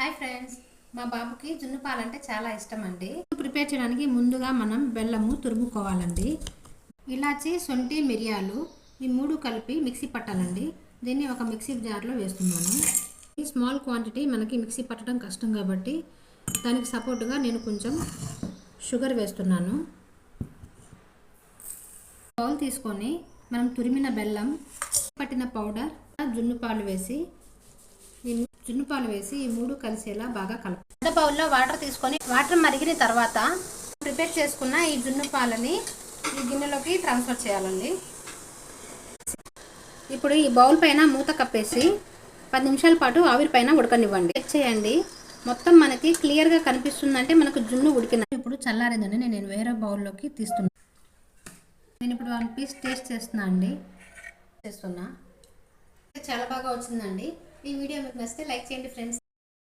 Hi friends, మా బాబుకి జున్ను పాలు అంటే చాలా ఇష్టం అండి. ప్రిపేర్ చేయడానికి ముందుగా మనం బెల్లము తురుముకోవాలండి. ఇలాచి, శొంఠి, మిరియాలు ఈ మూడు కలిపి మిక్సీ పట్టాలండి. దీన్ని ఒక మిక్సీ జార్లో వేస్తున్నాను. ఈ స్మాల్ క్వాంటిటీ మనకి మిక్సీ పట్టడం కష్టం కాబట్టి దానికి సపోర్టుగా నేను కొంచెం షుగర్ వేస్తున్నాను. బౌల్ తీసుకొని మనం తురిమిన బెల్లం, పట్టిన పౌడర్, జున్ను పాలు వేసి ఈ మూడు కలిసేలా బాగా కలపాలి. పెద్ద బౌల్లో వాటర్ తీసుకొని వాటర్ మరిగిన తర్వాత ప్రిపేర్ చేసుకున్న ఈ జున్ను పాలని ఈ గిన్నెలోకి ట్రాన్స్ఫర్ చేయాలండి. ఇప్పుడు ఈ బౌల్ పైన మూత కప్పేసి 10 నిమిషాల పాటు ఆవిరి పైన ఉడకనివ్వండి. చెక్ చేయండి, మొత్తం మనకి క్లియర్గా కనిపిస్తుందంటే మనకు జున్ను ఉడికిన. ఇప్పుడు చల్లారిందండి, నేను వేరే బౌల్లోకి తీస్తున్నాను. నేను ఇప్పుడు 1 పీస్ టేస్ట్ చేస్తున్నా. చాలా బాగా వచ్చిందండి. ఈ వీడియో మీకు నచ్చితే లైక్ చేయండి ఫ్రెండ్స్.